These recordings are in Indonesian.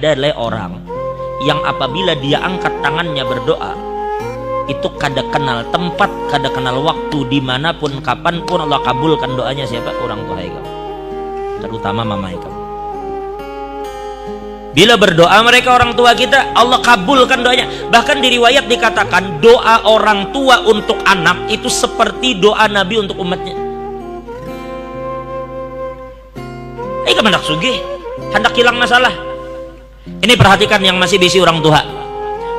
adalah orang yang apabila dia angkat tangannya berdoa itu kada kenal tempat, kada kenal waktu, dimanapun kapanpun Allah kabulkan doanya. Siapa? Orang tua kamu, terutama mama kamu. Bila berdoa mereka orang tua kita, Allah kabulkan doanya. Bahkan di riwayat dikatakan doa orang tua untuk anak itu seperti doa Nabi untuk umatnya. Hendak sugih, hendak hilang masalah. Ini perhatikan yang masih bisi orang tua.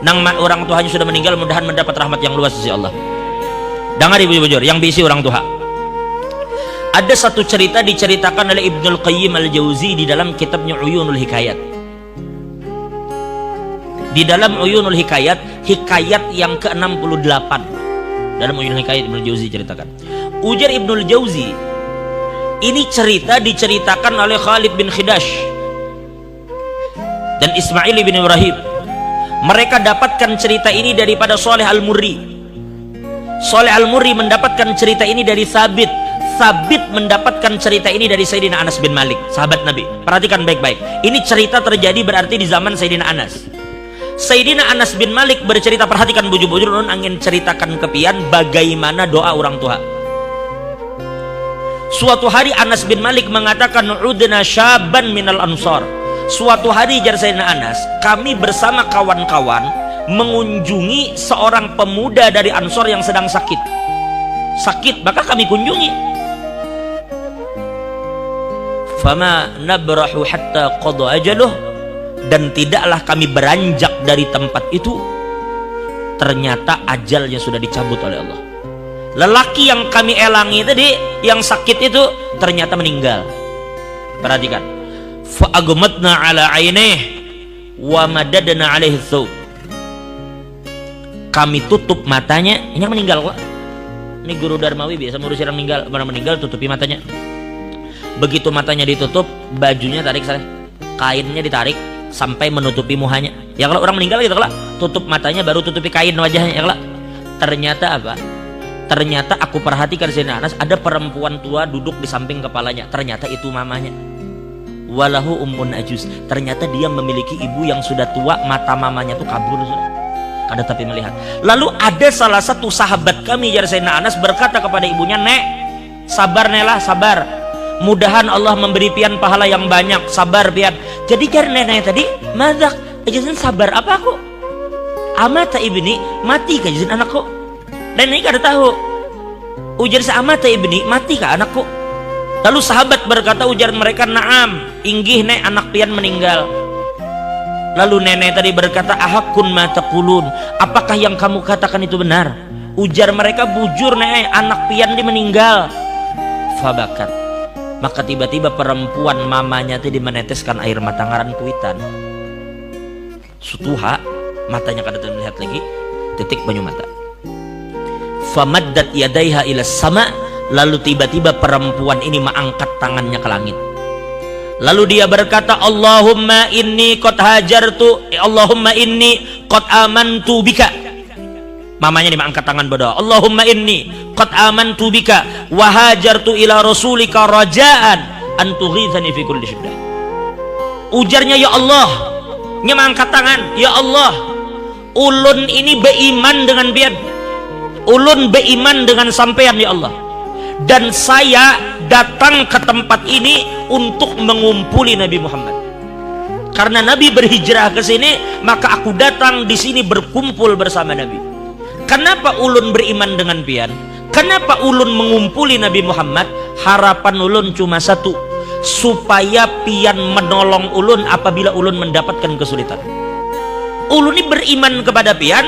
Nang orang tuanya sudah meninggal, mudahan mendapat rahmat yang luas dari Allah. Dengar ibu bujur, yang bisi orang tua. Ada satu cerita diceritakan oleh Ibnul Qayyim Al-Jauzi di dalam kitabnya Uyunul Hikayat. Di dalam Uyunul Hikayat, hikayat yang ke-68. Dalam Uyunul Hikayat Ibnul Jauzi ceritakan. Ujar Ibnul Jauzi, ini cerita diceritakan oleh Khalid bin Khidash dan Ismail bin Ibrahim. Mereka dapatkan cerita ini daripada Saleh Al-Murri. Saleh Al-Murri mendapatkan cerita ini dari Sabit. Sabit mendapatkan cerita ini dari Sayyidina Anas bin Malik, sahabat Nabi. Perhatikan baik-baik. Ini cerita terjadi berarti di zaman Sayyidina Anas. Sayyidina Anas bin Malik bercerita, perhatikan bujur-bujur, nun angin ceritakan kepian bagaimana doa orang tua. Suatu hari Anas bin Malik mengatakan, "Udna syaban minal ansar." Suatu hari jar Sayyidina Anas, kami bersama kawan-kawan mengunjungi seorang pemuda dari Ansor yang sedang sakit. Sakit, maka kami kunjungi. Fama nabrahu hatta qada ajaluh, dan tidaklah kami beranjak dari tempat itu ternyata ajalnya sudah dicabut oleh Allah. Lelaki yang kami elangi tadi, yang sakit itu ternyata meninggal. Perhatikan. Fa agmatna ala ainih wa madadna alaihi thawb. Kami tutup matanya, ini yang meninggal kok. Ini guru Darmawi biasa ngurus orang meninggal, mana meninggal tutupi matanya. Begitu matanya ditutup, bajunya tarik saya. Kainnya ditarik sampai menutupi muhanya. Ya kalau orang meninggal gitu kalau tutup matanya baru tutupi kain wajahnya ya kalau. Ternyata apa? Ternyata aku perhatikan Sayyidina Anas, ada perempuan tua duduk di samping kepalanya. Ternyata itu mamanya. Walahu ummun ajuz. Ternyata dia memiliki ibu yang sudah tua, mata mamanya tuh kabur sudah. Kada tapi melihat. Lalu ada salah satu sahabat kami ya Sayyidina Anas berkata kepada ibunya, "Nek, sabar Nela, sabar. Mudahan Allah memberi pian pahala yang banyak. Sabar pian." Jadi jar nenek tadi, "Madak, ajazan sabar apa aku? Amata ibni, mati kajazan anakku." Dan ini kada tahu. Ujar seamata ibni, mati kah anakku? Lalu sahabat berkata, ujar mereka, "Naam, inggih nek anak pian meninggal." Lalu nenek tadi berkata, "Ahakun ma taqulun?" Apakah yang kamu katakan itu benar? Ujar mereka, "Bujur nek anak pian di meninggal." Fabakat. Maka tiba-tiba perempuan mamanya tadi meneteskan air mata ngaran kuitan. Sutuha, matanya kada melihat lagi, titik banyu mata. Famaddat yadaiha ila sama, lalu tiba-tiba perempuan ini mengangkat tangannya ke langit. Lalu dia berkata, "Allahumma inni qad hajartu, Allahumma inni qad amantu bika." Mamanya ini mengangkat tangan berdoa, "Allahumma inni qad amantu bika wa hajartu ila rasulika rajaan an tughithani fi kulli syiddah." Ujarnya, "Ya Allah," nya mengangkat tangan, "Ya Allah, ulun ini beriman dengan biad. Ulun beriman dengan sampean ya Allah. Dan saya datang ke tempat ini untuk mengumpuli Nabi Muhammad. Karena Nabi berhijrah ke sini, maka aku datang di sini berkumpul bersama Nabi. Kenapa ulun beriman dengan pian? Kenapa ulun mengumpuli Nabi Muhammad? Harapan ulun cuma satu, supaya pian menolong ulun apabila ulun mendapatkan kesulitan. Ulun ini beriman kepada pian,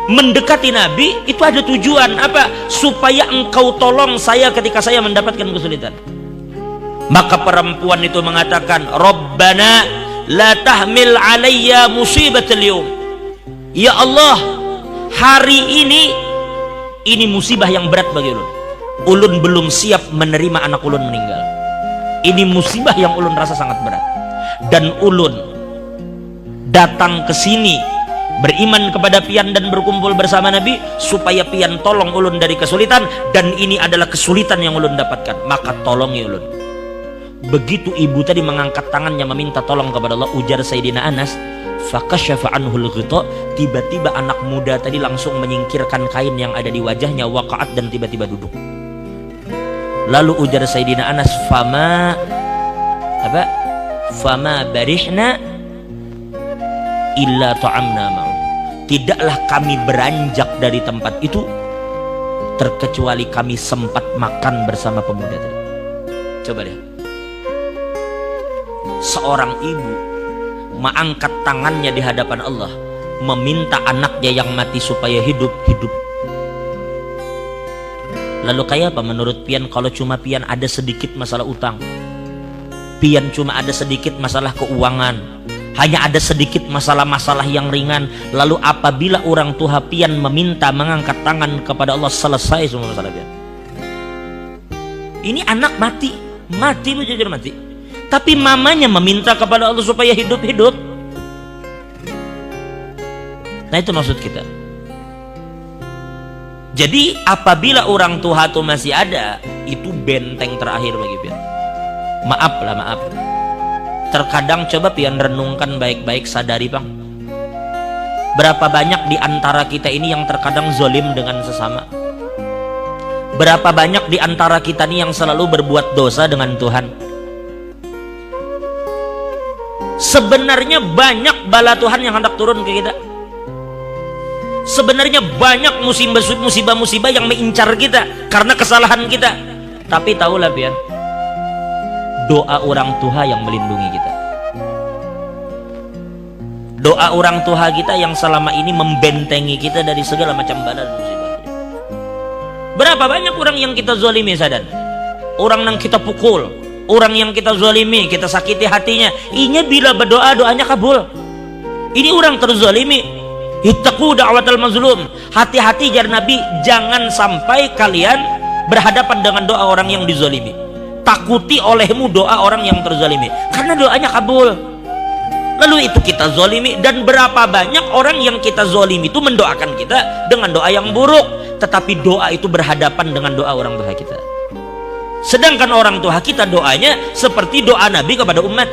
mendekati Nabi itu ada tujuan apa? Supaya engkau tolong saya ketika saya mendapatkan kesulitan." Maka perempuan itu mengatakan, "Rabbana la tahmil alayya musibatal yawm." Ya Allah, hari ini musibah yang berat bagi ulun. Ulun belum siap menerima anak ulun meninggal. Ini musibah yang ulun rasa sangat berat. Dan ulun datang ke sini beriman kepada pian dan berkumpul bersama Nabi supaya pian tolong ulun dari kesulitan, dan ini adalah kesulitan yang ulun dapatkan, maka tolongi ulun. Begitu ibu tadi mengangkat tangannya meminta tolong kepada Allah, ujar Sayyidina Anas, fakasyafa anhul ghita, tiba-tiba anak muda tadi langsung menyingkirkan kain yang ada di wajahnya, waqa'at, dan tiba-tiba duduk. Lalu ujar Sayyidina Anas, fama barihna illa ta'amna ma'u, tidaklah kami beranjak dari tempat itu terkecuali kami sempat makan bersama pemuda tadi. Coba lihat, seorang ibu mengangkat tangannya di hadapan Allah, meminta anaknya yang mati supaya hidup. Lalu kayak apa menurut pian kalau cuma pian ada sedikit masalah utang, pian cuma ada sedikit masalah keuangan, hanya ada sedikit masalah-masalah yang ringan, lalu apabila orang tua pian meminta mengangkat tangan kepada Allah, selesai semua masalah pian. Ini anak mati jujur mati, tapi mamanya meminta kepada Allah supaya hidup. Nah itu maksud kita. Jadi apabila orang tua itu masih ada, itu benteng terakhir bagi pian. Maaf. Terkadang coba pian renungkan baik-baik, sadari bang, berapa banyak di antara kita ini yang terkadang zolim dengan sesama. Berapa banyak di antara kita ini yang selalu berbuat dosa dengan Tuhan. Sebenarnya banyak bala Tuhan yang hendak turun ke kita. Sebenarnya banyak musibah-musibah yang mengincar kita karena kesalahan kita. Tapi tahulah pian, doa orang tua yang melindungi kita. Doa orang tua kita yang selama ini membentengi kita dari segala macam bala dan musibah. Berapa banyak orang yang kita zalimi, sadar? Orang yang kita pukul, orang yang kita zalimi, kita sakiti hatinya. Inya bila berdoa, doanya kabul. Ini orang terzalimi. Ittaqu da'watal mazlum. Hati-hati jar Nabi, jangan sampai kalian berhadapan dengan doa orang yang dizalimi. Takuti olehmu doa orang yang terzalimi, karena doanya kabul. Lalu itu kita zalimi, dan berapa banyak orang yang kita zalimi itu mendoakan kita dengan doa yang buruk, tetapi doa itu berhadapan dengan doa orang tua kita. Sedangkan orang tua kita doanya seperti doa Nabi kepada umat.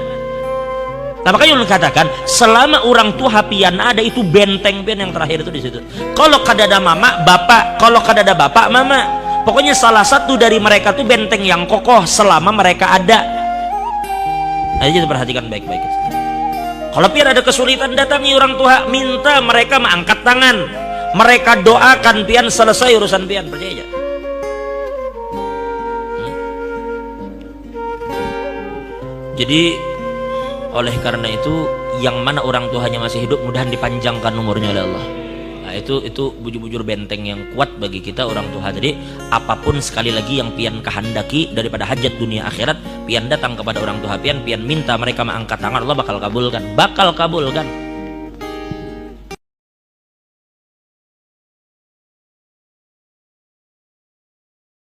Nah, makanya ulun katakan, selama orang tua pian ada, itu benteng pian yang terakhir itu di situ. Kalau kadada mama bapak, kalau kadada bapak mama, pokoknya salah satu dari mereka itu benteng yang kokoh selama mereka ada. Nah, jadi perhatikan baik-baik. Kalau pian ada kesulitan, datangi orang tua, minta mereka mengangkat tangan, mereka doakan pian, selesai urusan pian, percaya aja. Jadi oleh karena itu, yang mana orang tuanya masih hidup, mudahan dipanjangkan umurnya oleh Allah. Nah, itu bujur-bujur benteng yang kuat bagi kita orang tua. Jadi apapun sekali lagi yang pian kehendaki daripada hajat dunia akhirat, pian datang kepada orang tua pian minta mereka mengangkat tangan, Allah bakal kabulkan.